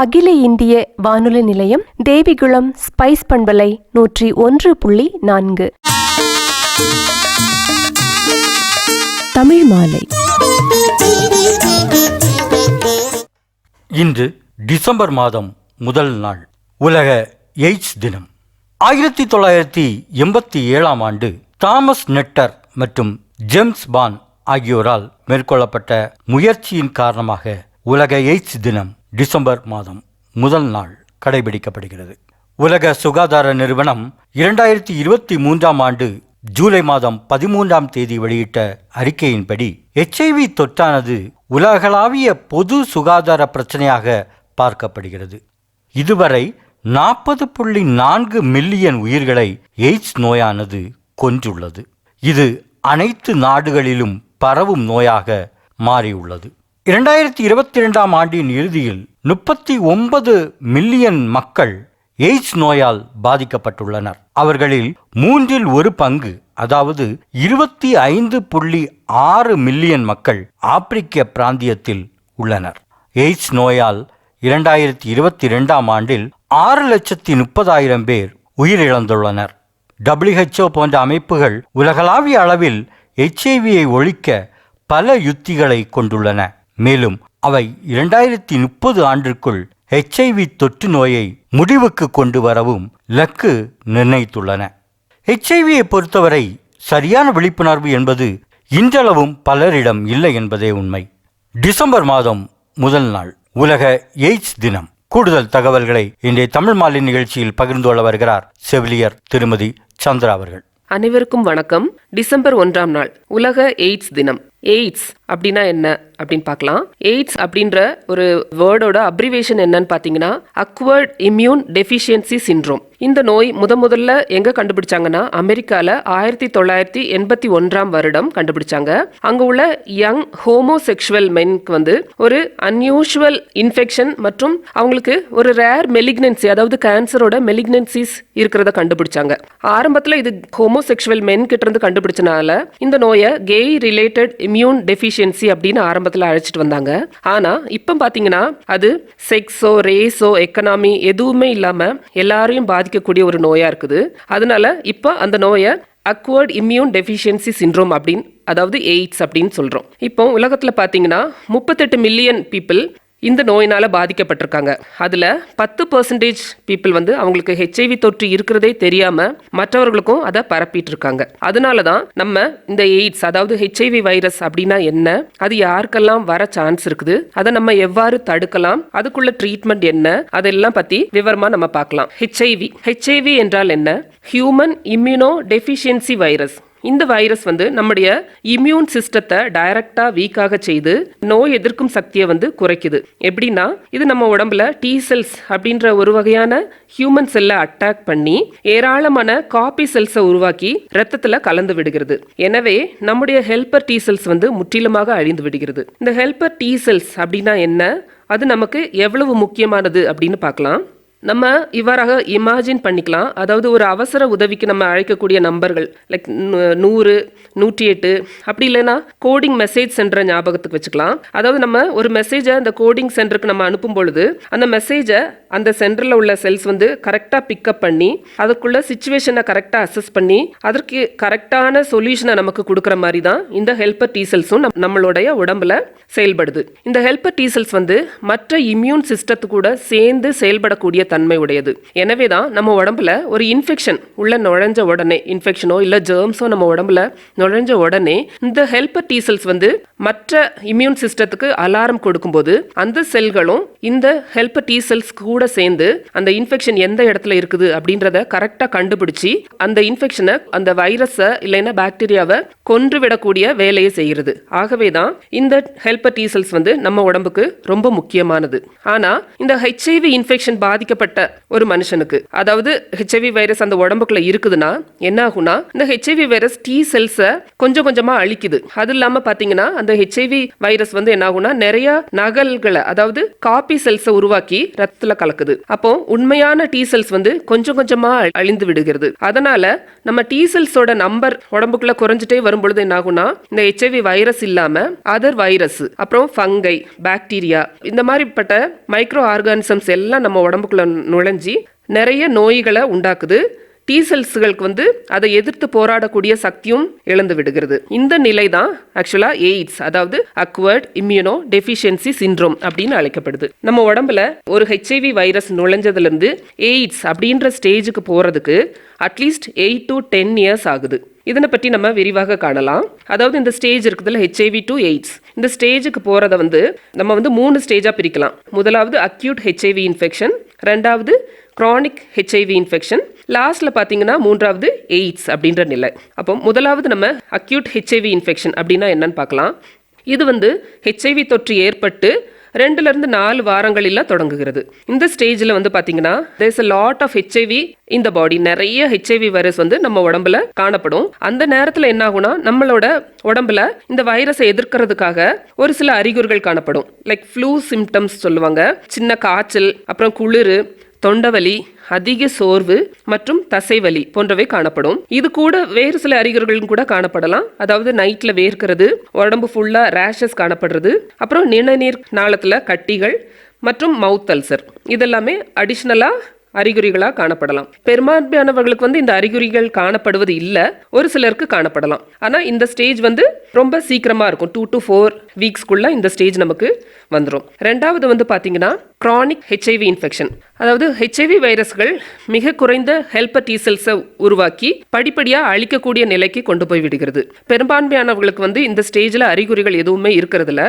அகில இந்திய வானொலி நிலையம், தேவிகுளம் ஸ்பைஸ் பண்பலை 101.4. தமிழ் மாலை. இன்று டிசம்பர் மாதம் முதல் நாள், உலக எய்ட்ஸ் தினம். 1987 ஆண்டு தாமஸ் நெட்டர் மற்றும் ஜேம்ஸ் பான் ஆகியோரால் மேற்கொள்ளப்பட்ட முயற்சியின் காரணமாக உலக எய்ட்ஸ் தினம் டிசம்பர் மாதம் முதல் நாள் கடைபிடிக்கப்படுகிறது. உலக சுகாதார நிறுவனம் 2023 ஆண்டு ஜூலை மாதம் 13 வெளியிட்ட அறிக்கையின்படி HIV தொற்றானது உலகளாவிய பொது சுகாதார பிரச்சனையாக பார்க்கப்படுகிறது. இதுவரை 40.4 மில்லியன் உயிர்களை எய்ட்ஸ் நோயானது கொன்றுள்ளது. இது அனைத்து நாடுகளிலும் பரவும் நோயாக மாறியுள்ளது. 2022 ஆண்டின் இறுதியில் 39 மில்லியன் மக்கள் எய்ட்ஸ் நோயால் பாதிக்கப்பட்டுள்ளனர். அவர்களில் 1/3, அதாவது 25.6 மில்லியன் மக்கள் ஆப்பிரிக்க பிராந்தியத்தில் உள்ளனர். எய்ட்ஸ் நோயால் 2022 ஆண்டில் 6,30,000 பேர் உயிரிழந்துள்ளனர். WHO போன்ற அமைப்புகள் உலகளாவிய அளவில் HIVயை ஒழிக்க பல யுத்திகளை கொண்டுள்ளன. மேலும் அவை 2030 ஆண்டிற்குள் HIV தொற்று நோயை முடிவுக்கு கொண்டு வரவும் இலக்கு நிர்ணயித்துள்ளன. HIVயை பொறுத்தவரை சரியான விழிப்புணர்வு என்பது இன்றளவும் பலரிடம் இல்லை என்பதே உண்மை. டிசம்பர் மாதம் முதல் நாள், உலக எய்ட்ஸ் தினம். கூடுதல் தகவல்களை இன்றைய தமிழ் மாலை நிகழ்ச்சியில் பகிர்ந்து கொள்ள வருகிறார் செவிலியர் திருமதி சந்திரா அவர்கள். அனைவருக்கும் வணக்கம். டிசம்பர் 1 நாள் உலக எய்ட்ஸ் தினம். எய்ட்ஸ் அப்படின்னா என்ன அப்படின்னு பார்க்கலாம். எய்ட்ஸ் அப்படின்ற ஒரு வேர்டோட அப்ரிவேஷன் என்னன்னு பார்த்தீங்கன்னா அக்வர்ட் இம்யூன் டெஃபிஷியன்சி சிண்ட்ரோம். இந்த நோய் முதல்ல எங்க கண்டுபிடிச்சாங்கன்னா அமெரிக்கால 1981 கண்டுபிடிச்சாங்க. அங்க உள்ள யங் ஹோமோசெக்சுவல் மென்க்கு ஒரு அன்யூஷுவல் இன்ஃபெக்ஷன் மற்றும் அவங்களுக்கு ஒரு ரேர் மெலிக்னன்சி, அதாவது கேன்சரோட மெலிக்னன்சிஸ் இருக்கிறத கண்டுபிடிச்சாங்க. ஆரம்பத்துல இது ஹோமோசெக்சுவல் மென் கிட்ட இருந்து கண்டுபிடிச்சனால இந்த நோயை கேய் ரிலேட்டட் இம்யூன் டெஃபிஷியன்சி அப்படின்னு ஆரம்பத்துல அழைச்சிட்டு வந்தாங்க. ஆனா இப்ப பாத்தீங்கன்னா அது செக்ஸோ, ரேஸோ, எக்கனாமி எதுவுமே இல்லாம எல்லாரையும் பாதிக்கக்கூடிய ஒரு நோயா இருக்குது. அதனால இப்ப அந்த நோயை அக்வர்ட் இம்யூன் டெஃபிஷியன்சி சிண்ட்ரோம் அப்படின்னு, அதாவது எய்ட்ஸ் அப்படின்னு சொல்றோம். இப்போ உலகத்துல பாத்தீங்கன்னா 38 மில்லியன் பீப்புள் இந்த நோயினால பாதிக்கப்பட்டிருக்காங்க. அதுல 10% பீப்புள் அவங்களுக்கு HIV தொற்று இருக்கிறதே தெரியாம மற்றவர்களுக்கும் அதை பரப்பிட்டு இருக்காங்க. அதனாலதான் நம்ம இந்த எய்ட்ஸ், அதாவது HIV வைரஸ் அப்படின்னா என்ன, அது யாருக்கெல்லாம் வர சான்ஸ் இருக்குது, அதை நம்ம எவ்வாறு தடுக்கலாம், அதுக்குள்ள ட்ரீட்மெண்ட் என்ன, அதெல்லாம் பத்தி விவரமா நம்ம பார்க்கலாம். HIV என்றால் என்ன? Human immuno deficiency virus. இந்த வைரஸ் நம்முடைய இம்யூன் சிஸ்டத்தை டைரக்டா வீக்காக செய்து நோய் எதிர்க்கும் சக்தியை குறைக்குது. எப்படின்னா, இது நம்ம உடம்புல T செல்ஸ் அப்படின்ற ஒரு வகையான ஹியூமன் செல்லை அட்டாக் பண்ணி ஏராளமான காப்பி செல்ஸை உருவாக்கி ரத்தத்துல கலந்து விடுகிறது. எனவே நம்முடைய ஹெல்பர் T செல்ஸ் முற்றிலுமாக அழிந்து விடுகிறது. இந்த ஹெல்பர் T செல்ஸ் அப்படின்னா என்ன, அது நமக்கு எவ்வளவு முக்கியமானது அப்படின்னு பார்க்கலாம். நம்ம இவ்வாறாக இமேஜின் பண்ணிக்கலாம். அதாவது ஒரு அவசர உதவிக்கு நம்ம அழைக்கக்கூடிய நம்பர்கள் லைக் 100, 108, அப்படி இல்லைன்னா கோடிங் மெசேஜ் சென்டரை ஞாபகத்துக்கு வச்சுக்கலாம். அதாவது நம்ம ஒரு மெசேஜை அந்த கோடிங் சென்டருக்கு நம்ம அனுப்பும் பொழுது அந்த மெசேஜை அந்த சென்டரில் உள்ள செல்ஸ் கரெக்டாக பிக்கப் பண்ணி அதுக்குள்ள சிச்சுவேஷனை கரெக்டாக அசஸ் பண்ணி அதற்கு கரெக்டான சொல்யூஷனை நமக்கு கொடுக்குற மாதிரி தான் இந்த ஹெல்பர் T செல்ஸும் நம்மளுடைய உடம்புல செயல்படுது. இந்த ஹெல்பர் T செல்ஸ் மற்ற இம்யூன் சிஸ்டத்து கூட சேர்ந்து செயல்படக்கூடிய தன்மை உடையது. எனவே தான் நம்ம உடம்புல ஒரு இன்ஃபெக்ஷன் உள்ள நுழைஞ்ச உடனே, இன்ஃபெக்ஷனோ இல்ல ஜெர்ம்ஸோ நம்ம உடம்புல நுழைஞ்ச உடனே இந்த ஹெல்பர் T செல்ஸ் மற்ற இம்யூன் சிஸ்டத்துக்கு அலாரம் கொடுக்கும்போது அந்த செல்களும் இந்த ஹெல்பர் T செல்ஸ் கூட சேர்ந்து அந்த இன்ஃபெக்ஷன் எந்த இடத்துல இருக்குது அப்படின்றத கரெக்டா கண்டுபிடிச்சி அந்த இன்ஃபெக்ஷனை, அந்த வைரஸை இல்லைன்னா பாக்டீரியாவை கொன்று விடக்கூடிய வேலையை செய்கிறது. ஆகவே தான் இந்த ஹெல்பர் T செல்ஸ் நம்ம உடம்புக்கு ரொம்ப முக்கியமானது. ஆனா இந்த HIV இன்ஃபெக்ஷன் பாதிக்கப்பட்ட ஒரு மனுஷனுக்கு, அதாவது HIV வைரஸ் அந்த உடம்புக்குள்ள இருக்குதுன்னா என்ன ஆகும்னா, இந்த HIV வைரஸ் T செல்ஸை கொஞ்சம் கொஞ்சமா அழிக்குது. அது இல்லாம பாத்தீங்கன்னா அந்த HIV வைரஸ் என்ன ஆகும்னா நிறைய நகல்களை, அதாவது காப்பி செல்ஸை உருவாக்கி ரத்தத்துல கலக்கும். வளர்க்குது. அப்போ உண்மையான டி செல்ஸ் வந்து கொஞ்சம் கொஞ்சமா அழிந்து விடுகிறது. அதனால நம்ம டி செல்ஸோட நம்பர் உடம்புக்குள்ள குறைஞ்சிட்டே வரும்பொழுது என்ன ஆகும்னா, இந்த HIV வைரஸ் இல்லாம அதர் வைரஸ், அப்புறம் ஃபங்கை, பாக்டீரியா, இந்த மாதிரிப்பட்ட மைக்ரோ ஆர்கானிசம்ஸ் எல்லாம் நம்ம உடம்புக்குள்ள நுழைஞ்சி நிறைய நோய்களை உண்டாக்குது. டி செல்ஸ்களுக்கு வந்து அதை எதிர்த்து போராடக்கூடிய சக்தியும் இழந்து விடுகிறது. இந்த நிலை தான் ஆக்சுவலா எய்ட்ஸ், அதாவது அக்வர்ட் இம்யூனோ டெஃபிஷியன்சி சிண்ட்ரோம் அப்படின்னு அழைக்கப்படுது. நம்ம உடம்புல ஒரு HIV வைரஸ் நுழைஞ்சதுல இருந்து எய்ட்ஸ் அப்படின்ற ஸ்டேஜுக்கு போறதுக்கு அட்லீஸ்ட் 8 to 10 இயர்ஸ் ஆகுது. இதனை பற்றி நம்ம விரிவாக காணலாம். அதாவது இந்த ஸ்டேஜ் இருக்குதுல HIV to எய்ட்ஸ், இந்த ஸ்டேஜுக்கு போறதை வந்து நம்ம வந்து 3 ஸ்டேஜா பிரிக்கலாம். முதலாவது அக்யூட் HIV இன்ஃபெக்ஷன், ரெண்டாவது கிரானிக் HIV இன்ஃபெக்ஷன், லாஸ்ட்ல பார்த்தீங்கன்னா மூன்றாவது எய்ட்ஸ் அப்படின்ற நிலை. அப்போ முதலாவது நம்ம அக்யூட் HIV இன்ஃபெக்ஷன் அப்படின்னா என்னன்னு பார்க்கலாம். இது வந்து HIV தொற்று ஏற்பட்டு 2 to 4 வாரங்களில் தொடங்குகிறது. இந்த ஸ்டேஜில் வந்து பார்த்தீங்கன்னா there's a lot of HIV in the body, நிறைய HIV வைரஸ் வந்து நம்ம உடம்புல காணப்படும். அந்த நேரத்தில் என்ன ஆகும்னா, நம்மளோட உடம்புல இந்த வைரஸை எதிர்க்கிறதுக்காக ஒரு சில அறிகுறிகள் காணப்படும். லைக் ஃப்ளூ சிம்டம்ஸ் சொல்லுவாங்க. சின்ன காய்ச்சல், அப்புறம் குளிர், தொண்டவலி, அதிக சோர்வு மற்றும் தசைவலி போன்றவை காணப்படும். இது கூட வேறு சில அறிகுறிகளும் கூட காணப்படலாம். அதாவது நைட்ல வேர்க்கிறது, உடம்பு ஃபுல்லா ரேஷஸ் காணப்படுறது, அப்புறம் நிணநீர் நாளத்துல கட்டிகள் மற்றும் மவுத் அல்சர், இதெல்லாமே அடிஷ்னலா அறிகுறிகளாக காணப்படலாம். பெரும்பான்மையானவர்களுக்கு வந்து இந்த அறிகுறிகள் காணப்படுவது இல்லை, ஒரு சிலருக்கு காணப்படலாம். ஆனால் இந்த ஸ்டேஜ் வந்து ரொம்ப சீக்கிரமாக இருக்கும். 2 to 4 வீக்ஸ்க்குள்ள இந்த ஸ்டேஜ் நமக்கு வந்துடும். ரெண்டாவது வந்து பார்த்தீங்கன்னா கிரானிக் HIV இன்ஃபெக்ஷன், அதாவது HIV வைரஸ்கள் மிக குறைந்த ஹெல்பர் டி செல்ஸை உருவாக்கி படிப்படியாக அழிக்கக்கூடிய நிலைக்கு கொண்டு போய் விடுகிறது. பெரும்பான்மையானவர்களுக்கு வந்து இந்த ஸ்டேஜில் அறிகுறிகள் எதுவுமே இருக்கிறதில்ல.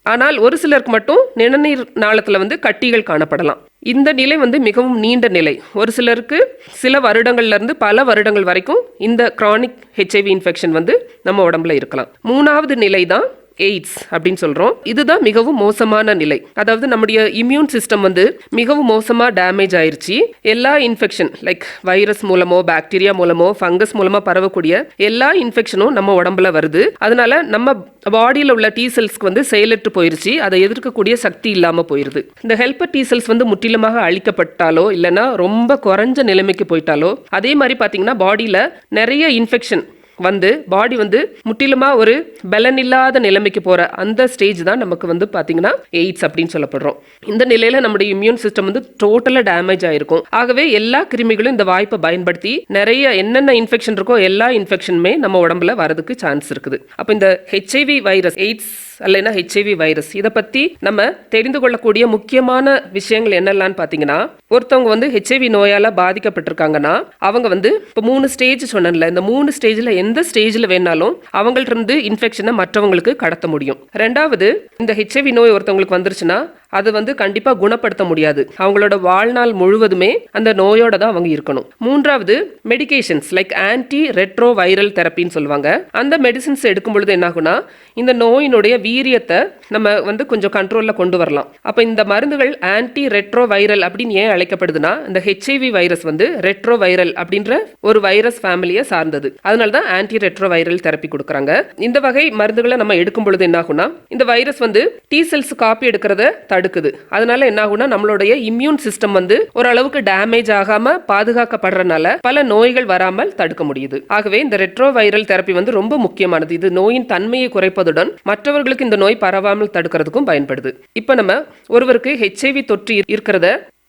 ஆனால் ஒரு சிலருக்கு மட்டும் நிணநீர் நாளத்தில் வந்து கட்டிகள் காணப்படலாம். இந்த நிலை வந்து மிகவும் நீண்ட நிலை. ஒரு சிலருக்கு சில வருடங்கள்ல இருந்து பல வருடங்கள் வரைக்கும் இந்த கிரானிக் HIV இன்ஃபெக்ஷன் வந்து நம்ம உடம்புல இருக்கலாம். மூணாவது நிலை தான் எய்ட்ஸ் அப்படின்னு சொல்றோம். இதுதான் மிகவும் மோசமான நிலை. அதாவது நம்முடைய இம்யூன் சிஸ்டம் வந்து மிகவும் மோசமா டேமேஜ் ஆயிருச்சு. எல்லா இன்ஃபெக்ஷன் லைக் வைரஸ் மூலமோ, பாக்டீரியா மூலமோ, ஃபங்கஸ் மூலமா பரவக்கூடிய எல்லா இன்ஃபெக்ஷனும் நம்ம உடம்புல வருது. அதனால நம்ம பாடியில் உள்ள டி செல்ஸ்க்கு வந்து செயலற்று போயிருச்சு. அதை எதிர்க்கக்கூடிய சக்தி இல்லாம போயிருது. இந்த ஹெல்பர் டி செல்ஸ் வந்து முற்றிலுமாக அழிக்கப்பட்டாலோ இல்லைன்னா ரொம்ப குறைஞ்ச நிலைமைக்கு போயிட்டாலோ, அதே மாதிரி பார்த்தீங்கன்னா பாடியில் நிறைய இன்ஃபெக்ஷன் வந்து பாடி வந்து முற்றிலுமா ஒரு பலன் இல்லாத நிலைமைக்கு போற அந்த ஸ்டேஜ் தான் நமக்கு வந்து பாத்தீங்கன்னா எய்ட்ஸ் அப்படின்னு சொல்லப்படுறோம். இந்த நிலையில நம்முடைய இம்யூன் சிஸ்டம் வந்து டோட்டலா டேமேஜ் ஆயிருக்கும். ஆகவே எல்லா கிருமிகளும் இந்த வாய்ப்பை பயன்படுத்தி நிறைய என்னென்ன இன்ஃபெக்ஷன் இருக்கோ எல்லா இன்ஃபெக்ஷனுமே நம்ம உடம்புல வரதுக்கு சான்ஸ் இருக்குது. அப்ப இந்த HIV வைரஸ், எய்ட்ஸ் அல்லனா HIV வைரஸ், இதை பத்தி நம்ம தெரிந்து கொள்ளக்கூடிய முக்கியமான விஷயங்கள் என்னெல்லாம் பார்த்தீங்கன்னா, ஒருத்தவங்க வந்து HIV நோயால பாதிக்கப்பட்டிருக்காங்கன்னா அவங்க வந்து இப்போ 3 ஸ்டேஜ் சொன்னேன்ல, இந்த 3 ஸ்டேஜில் எந்த ஸ்டேஜில் வேணாலும் அவங்கள்ட்ட இருந்து இன்ஃபெக்ஷனை மற்றவங்களுக்கு கடத்த முடியும். ரெண்டாவது, இந்த HIV நோய் ஒருத்தவங்களுக்கு வந்துருச்சுன்னா அது வந்து கண்டிப்பா குணப்படுத்த முடியாது. அவங்களோட வாழ்நாள் முழுவதுமே அந்த நோயோட தான் அவங்க இருக்கணும். மூன்றாவது, medications like anti retro viral தெரப்பின்னு சொல்லுவாங்க. அந்த மெடிசின்ஸ் எடுக்கும் பொழுது என்ன ஆகுனா, இந்த நோயினுடைய வீரியத்தை நம்ம வந்து கொஞ்சம் கண்ட்ரோல்ல கொண்டு வரலாம். அப்ப இந்த மருந்துகள் ஆன்டி ரெட்ரோ வைரல் அப்படின்னு ஏன் அழைக்கப்படுதுன்னா, இந்த HIV வைரஸ் வந்து ரெட்ரோ வைரல் அப்படின்ற ஒரு வைரஸ் ஃபேமிலியை சார்ந்தது. அதனால தான் ஆன்டி ரெட்ரோ வைரல் தெரப்பி கொடுக்குறாங்க. இந்த வகை மருந்துகளை நம்ம எடுக்கும் பொழுது என்ன ஆகுனா, இந்த வைரஸ் வந்து டி செல்ஸ் காப்பி எடுக்கிறத தடுக்குது. அதனால என்ன ஆகுனா, நம்மளுடைய இம்யூன் சிஸ்டம் வந்து ஓரளவுக்கு டேமேஜ் ஆகாம பாதுகாக்கப்படுறதுனால பல நோய்கள் வராமல் தடுக்க முடியுது. ஆகவே இந்த ரெட்ரோ வைரல் தெரப்பி வந்து ரொம்ப முக்கியமானது. இது நோயின் தன்மையை குறைப்பதுடன் மற்றவர்களுக்கு இந்த நோய் பரவாமல் தடுக்கிறதுக்கும் பயன்படுது. இப்ப நம்ம ஒருவருக்கு HIV தொற்று இருக்கிறத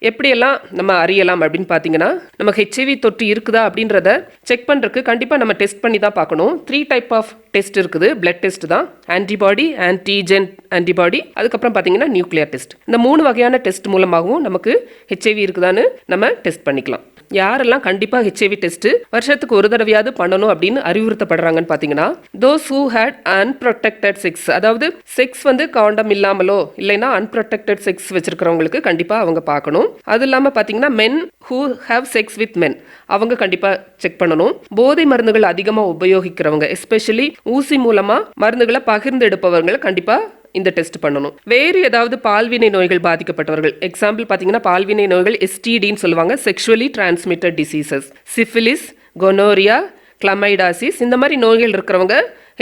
எப்படியெல்லாம் நம்ம அறியலாம் அப்படின்னு பார்த்தீங்கன்னா, நமக்கு HIV தொற்று இருக்குதா அப்படின்றத செக் பண்ணுறதுக்கு கண்டிப்பாக நம்ம டெஸ்ட் பண்ணி தான் பார்க்கணும். 3 டைப் ஆஃப் டெஸ்ட் இருக்குது. பிளட் டெஸ்ட் தான், ஆன்டிபாடி, ஆன்டிஜென் ஆன்டிபாடி, அதுக்கப்புறம் பார்த்தீங்கன்னா நியூக்ளியர் டெஸ்ட். இந்த 3 வகையான டெஸ்ட் மூலமாகவும் நமக்கு HIV இருக்குதான்னு நம்ம டெஸ்ட் பண்ணிக்கலாம். யாரெல்லாம் கண்டிப்பாக HIV டெஸ்ட் வருஷத்துக்கு ஒரு தடவையாவது பண்ணணும் அப்படின்னு அறிவுறுத்தப்படுறாங்கன்னு பார்த்தீங்கன்னா, those who had unprotected sex, அதாவது செக்ஸ் வந்து காண்டம் இல்லாமலோ இல்லைன்னா அன்ப்ரொடெக்டட் செக்ஸ் வச்சிருக்கிறவங்களுக்கு கண்டிப்பாக அவங்க பார்க்கணும். அது இல்லாமல் பார்த்தீங்கன்னா men who have sex with மென், அவங்க கண்டிப்பாக செக் பண்ணணும். போதை மருந்துகள் அதிகமாக உபயோகிக்கிறவங்க, எஸ்பெஷலி ஊசி மூலமா மருந்துகளை பகிர்ந்து எடுப்பவர்கள் கண்டிப்பாக இந்த டெஸ்ட் பண்ணணும். வேறு ஏதாவது பால்வினை நோய்கள் பாதிக்கப்பட்டவர்கள், எக்ஸாம்பிள் பார்த்தீங்கன்னா பால்வினை நோய்கள் STDன்னு சொல்லுவாங்க, sexually transmitted diseases, syphilis, gonorrhoea, chlamydiasis, இந்த மாதிரி நோய்கள் இருக்கிறவங்க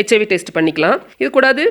HIV டெஸ்ட் பண்ணிக்கலாம். இது கூடாது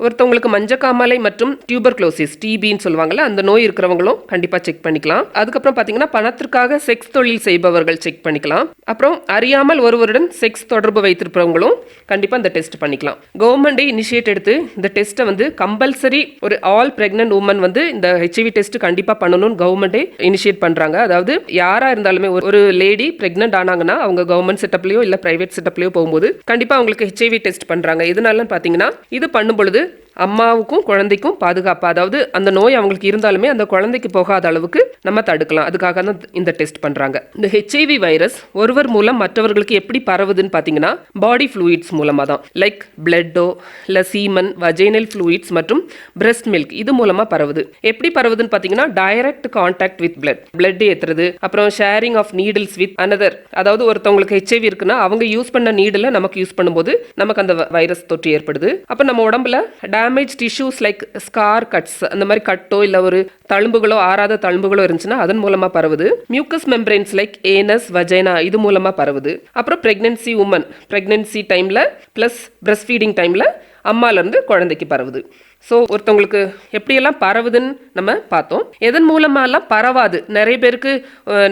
ஒருத்தவங்களுக்கு மஞ்சக்காமலை மற்றும் டியூபர்குலோசிஸ் டிபின்னு சொல்லுவாங்கல்ல, அந்த நோய் இருக்கிறவங்களும் கண்டிப்பாக செக் பண்ணிக்கலாம். அதுக்கப்புறம் பார்த்தீங்கன்னா பணத்திற்காக செக்ஸ் தொழில் செய்பவர்கள் செக் பண்ணிக்கலாம். அப்புறம் அறியாமல் ஒருவருடன் செக்ஸ் தொடர்பு வைத்திருப்பவங்களும் கண்டிப்பாக இந்த டெஸ்ட் பண்ணிக்கலாம். கவர்மெண்டே இனிஷியேட் எடுத்து இந்த டெஸ்ட்டை வந்து கம்பல்சரி ஒரு ஆல் பிரெக்னன்ட் உமன் வந்து இந்த ஹெச்ஐவி டெஸ்ட் கண்டிப்பாக பண்ணணும்னு கவர்மெண்டே இனிஷியேட் பண்ணுறாங்க. அதாவது யாராக இருந்தாலுமே ஒரு லேடி பிரெக்னென்ட் ஆனாங்கன்னா அவங்க கவர்மெண்ட் செட்டப்லையோ இல்லை பிரைவேட் செட்டப்லையோ போகும்போது கண்டிப்பாக அவங்களுக்கு ஹெச்ஐவி டெஸ்ட் பண்ணுறாங்க. எதனாலன்னு பார்த்தீங்கன்னா இது பண்ணும் பொழுது அம்மாவுக்கும் குழந்தைக்கும் பாதுகாப்பு, அதாவது அந்த நோய் அவங்களுக்கு இருந்தாலுமே அந்த குழந்தைக்கு போகாத அளவுக்கு நம்ம தடுக்கலாம். அதுக்காக தான் இந்த டெஸ்ட் பண்றாங்க. இந்த ஹெச்ஐவி வைரஸ் ஒருவர் மூலம் மற்றவர்களுக்கு எப்படி பரவுதுன்னு பார்த்தீங்கன்னா பாடி ஃப்ளூயிட்ஸ் மூலமாக தான், லைக் பிளட்டோ இல்லை சீமன், வஜைனல் ஃப்ளூயிட்ஸ் மற்றும் பிரெஸ்ட் மில்க், இது மூலமாக பரவுது. எப்படி பரவுதுன்னு பார்த்தீங்கன்னா டைரக்ட் கான்டாக்ட் வித் பிளட் ஏற்றுறது, அப்புறம் sharing of needles with another, அதாவது ஒருத்தவங்களுக்கு ஹெச்ஐவி இருக்குன்னா அவங்க யூஸ் பண்ண நீடில் நமக்கு யூஸ் பண்ணும்போது நமக்கு அந்த வைரஸ் தொற்று ஏற்படுது. அப்போ நம்ம உடம்புல damage tissues like scar cuts, அந்த மாதிரி கட்டோ இல்லை ஒரு தழும்புகளோ ஆறாத தழும்புகளோ இருந்துச்சுன்னா அதன் மூலமா பரவுது. மியூக்கஸ் மெம்பரேன்ஸ் லைக் ஏனஸ், வஜைனா, இது மூலமா பரவுது. அப்புறம் பிரெக்னன்சி உமன், பிரெக்னன்சி டைம்ல பிளஸ் பிரஸ்ட் ஃபீடிங் டைம்ல அம்மால இருந்து குழந்தைக்கு பரவுது. ஸோ ஒருத்தவங்களுக்கு எப்படியெல்லாம் பரவுதுன்னு நம்ம பார்த்தோம். எதன் மூலமாலாம் பரவாது, நிறைய பேருக்கு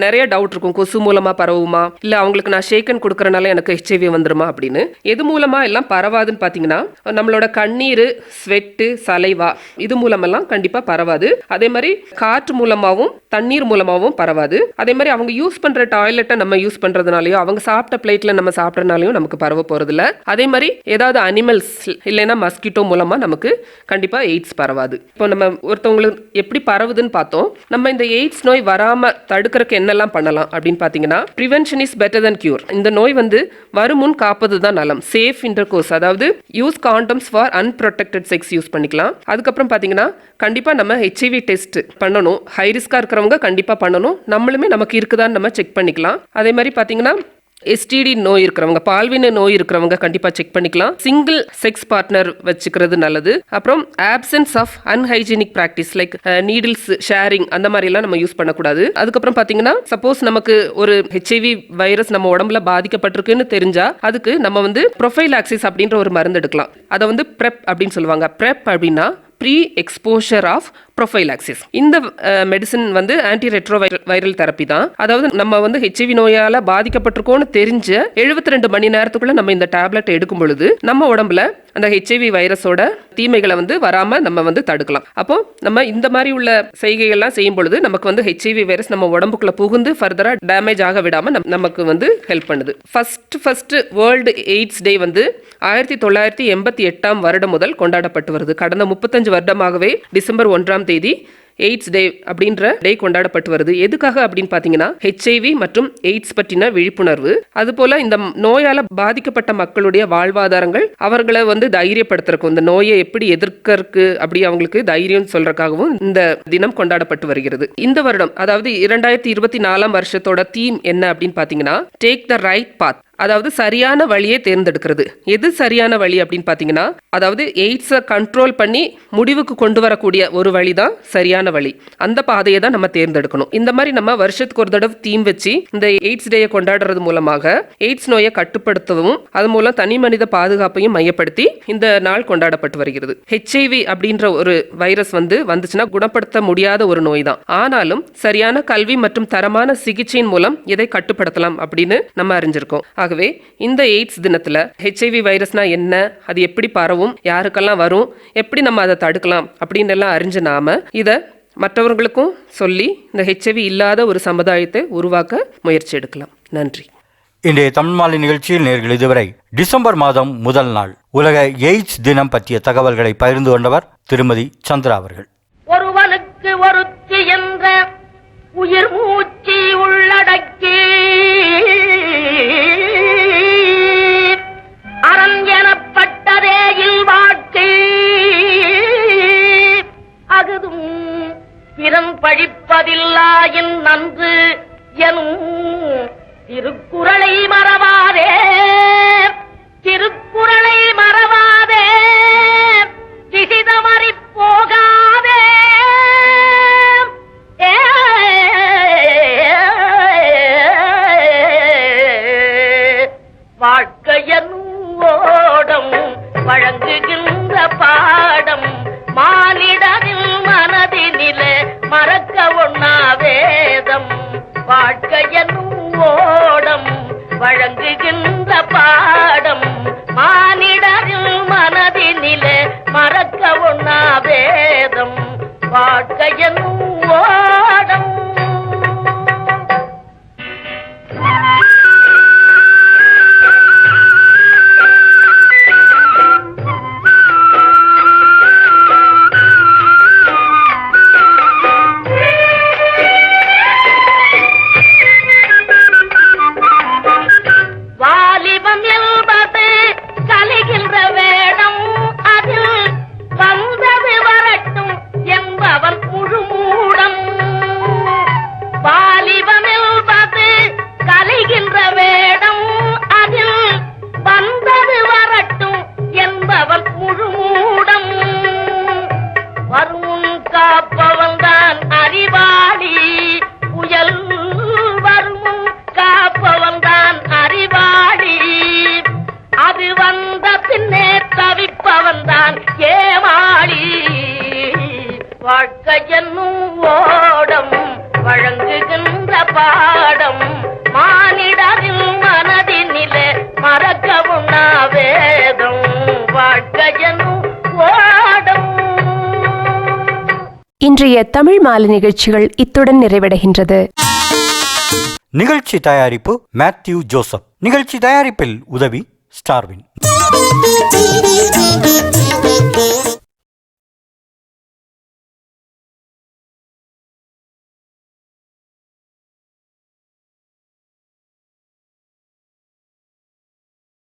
நிறைய டவுட் இருக்கும். கொசு மூலமாக பரவுமா, இல்லை அவங்களுக்கு நான் ஷேக்கன் கொடுக்குறனால எனக்கு ஹெச்ஐவி வந்துருமா அப்படின்னு. எது மூலமாக எல்லாம் பரவாதுன்னு பார்த்தீங்கன்னா நம்மளோட கண்ணீர், ஸ்வெட்டு, சலைவா, இது மூலமெல்லாம் கண்டிப்பாக பரவாது. அதே மாதிரி காற்று மூலமாகவும் தண்ணீர் மூலமாகவும் பரவாது. அதே மாதிரி அவங்க யூஸ் பண்ணுற டாய்லெட்டை நம்ம யூஸ் பண்ணுறதுனாலையோ அவங்க சாப்பிட்ட பிளேட்டில் நம்ம சாப்பிட்றதுனாலையும் நமக்கு பரவ போகிறதில்ல. அதே மாதிரி ஏதாவது அனிமல்ஸ் இல்லைன்னா மஸ்கிட்டோ மூலமாக நமக்கு கண்டிப்பா எய்ட்ஸ் பரவாது. இப்போ நம்ம ஒருத்தவங்களுக்கு எப்படி பரவுதுன்னு பார்த்தோம். நம்ம இந்த எய்ட்ஸ் நோய் வராம தடுக்கிறதுக்கு என்னெல்லாம் பண்ணலாம் அப்படின்னு பார்த்தீங்கன்னா prevention is better then cure. இந்த நோய் வந்து வருமுன் காப்பது தான் நலம். சேஃப் இன்டர்கோர்ஸ், அதாவது use condoms for unprotected sex use பண்ணிக்கலாம். அதுக்கப்புறம் பார்த்தீங்கன்னா கண்டிப்பா நம்ம ஹெச்ஐவி டெஸ்ட் பண்ணணும். ஹை ரிஸ்கா இருக்கிறவங்க கண்டிப்பா பண்ணணும். நம்மளுமே நமக்கு இருக்குதான்னு நம்ம செக் பண்ணிக்கலாம். அதே மாதிரி பார்த்தீங்கன்னா எஸ்டிடி நோய் இருக்கிறவங்க, பால்வினை நோய் இருக்கிறவங்க கண்டிப்பாக செக் பண்ணிக்கலாம். சிங்கிள் செக்ஸ் பார்ட்னர் வச்சுக்கிறது நல்லது. அப்புறம் options of unhygienic practice like needles sharing, அந்த மாதிரிலாம் நம்ம யூஸ் பண்ணக்கூடாது. அதுக்கப்புறம் பார்த்தீங்கன்னா சப்போஸ் நமக்கு ஒரு ஹெச்ஐவி வைரஸ் நம்ம உடம்புல பாதிக்கப்பட்டிருக்குன்னு தெரிஞ்சா அதுக்கு நம்ம வந்து ப்ரொஃபைலாக்சிஸ் அப்படின்ற ஒரு மருந்து எடுக்கலாம். அதை வந்து ப்ரெப் அப்படின்னு சொல்லுவாங்க. ப்ரெப் அப்படின்னா ப்ரீ எக்ஸ்போஷர் ஆஃப் ப்ரொஃபைலாக்சிஸ். இந்த மெடிசன் வந்து ஆன்டி ரெட்ரோ வைரல் தெரப்பி தான். அதாவது நம்ம வந்து ஹெச்ஐவி நோயால் பாதிக்கப்பட்டிருக்கோன்னு தெரிஞ்ச 72 மணி நேரத்துக்குள்ள நம்ம இந்த டேப்லெட் எடுக்கும் பொழுது நம்ம உடம்புல அந்த ஹெச்ஐவி வைரஸோட தீமைகளை வந்து வராம நம்ம வந்து தடுக்கலாம். அப்போ நம்ம இந்த மாதிரி உள்ள செய்கைகள்லாம் செய்யும் பொழுது நமக்கு வந்து ஹெச்ஐவி வைரஸ் நம்ம உடம்புக்குள்ள புகுந்து ஃபர்தரா டேமேஜ் ஆக விடாம நமக்கு வந்து ஹெல்ப் பண்ணுது. ஃபர்ஸ்ட் வேர்ல்டு எய்ட்ஸ் டே வந்து 1988 வருடம் முதல் கொண்டாடப்பட்டு வருது. கடந்த 35 வருடமாகவே டிசம்பர் 1 எய்ட்ஸ் டே அப்படின்ற டே கொண்டாடப்பட்டு வருது. எதுக்காக அப்படின்னு பார்த்தீங்கன்னா ஹெச்ஐவி மற்றும் எய்ட்ஸ் பற்றின விழிப்புணர்வு, அதுபோல இந்த நோயால பாதிக்கப்பட்ட மக்களுடைய வாழ்வாதாரங்கள் அவர்களை வந்து தைரியப்படுத்துறக்கும், இந்த நோயை எப்படி எதிர்க்கறதுக்கு அப்படி அவங்களுக்கு தைரியம் சொல்றதுக்காகவும் இந்த தினம் கொண்டாடப்பட்டு வருகிறது. இந்த வருடம் அதாவது 2024 வருஷத்தோட தீம் என்ன அப்படின்னு பார்த்தீங்கன்னா டேக் த ரைட் பாத், அதாவது சரியான வழியை தேர்ந்தெடுக்கிறது. எது சரியான வழி அப்படின்னு பார்த்தீங்கன்னா அதாவது எய்ட்ஸை கண்ட்ரோல் பண்ணி முடிவுக்கு கொண்டு வரக்கூடிய ஒரு வழி தான் சரியான வழி. அந்த பாதையை தான் நம்ம தேர்ந்தெடுக்கணும். இந்த மாதிரி நம்ம வருஷத்துக்கு ஒரு தடவை தீம் வச்சு இந்த எய்ட்ஸ் டேயை கொண்டாடுறது மூலமாக எய்ட்ஸ் நோயை கட்டுப்படுத்தவும் அது மூலம் தனி மனித பாதுகாப்பையும் மையப்படுத்தி இந்த நாள் கொண்டாடப்பட்டு வருகிறது. ஹெச்ஐவி அப்படின்ற ஒரு வைரஸ் வந்துச்சுன்னா குணப்படுத்த முடியாத ஒரு நோய் தான். ஆனாலும் சரியான கல்வி மற்றும் தரமான சிகிச்சையின் மூலம் இதை கட்டுப்படுத்தலாம் அப்படின்னு நம்ம அறிஞ்சிருக்கோம். ஆகவே இந்த எய்ட்ஸ் தினத்துல ஹெச்ஐவி வைரஸ்னா என்ன, அது எப்படி பரவும், யாருக்கெல்லாம் வரும், எப்படி நம்ம அதை தடுக்கலாம் அப்படின்னு எல்லாம் அறிஞ்சு நாம இதை மற்றவர்களுக்கும் சொல்லி இந்த ஹெச்ஐவி இல்லாத ஒரு சமுதாயத்தை உருவாக்க முயற்சி எடுக்கலாம். நன்றி. இன்றைய தமிழ் மாலை நிகழ்ச்சியில் நேயர்கள் இதுவரை டிசம்பர் மாதம் முதல் நாள் உலக எய்ட்ஸ் தினம் பற்றிய தகவல்களை பகிர்ந்து கொண்டவர் திருமதி சந்திரா அவர்கள். ஒருவனுக்கு ஒருத்தி என்ற உயிர் மூச்சு உள்ளடக்கி அரண் எனப்பட்டதே இல்வாழ்க்கை அகுதும் பிறன் பழிப்பதில்லாயின் நன்று எனும் திருக்குறளை மறவாதே, திருக்குறளை மறவாதே, திசை தவறி போகாதே. வாழ்க்கையன் ஓடம் வழங்குகின்ற பாட பாடம் மானிடரின் மனதினிலே மறக்கவும் வேதம் வாழ்க்கையனும் ஓடம். இன்றைய தமிழ் மாலை நிகழ்ச்சிகள் இத்துடன் நிறைவடைகின்றது. நிகழ்ச்சி தயாரிப்பு மேத்யூ ஜோசப். நிகழ்ச்சி தயாரிப்பில் உதவி ஸ்டார்வின்.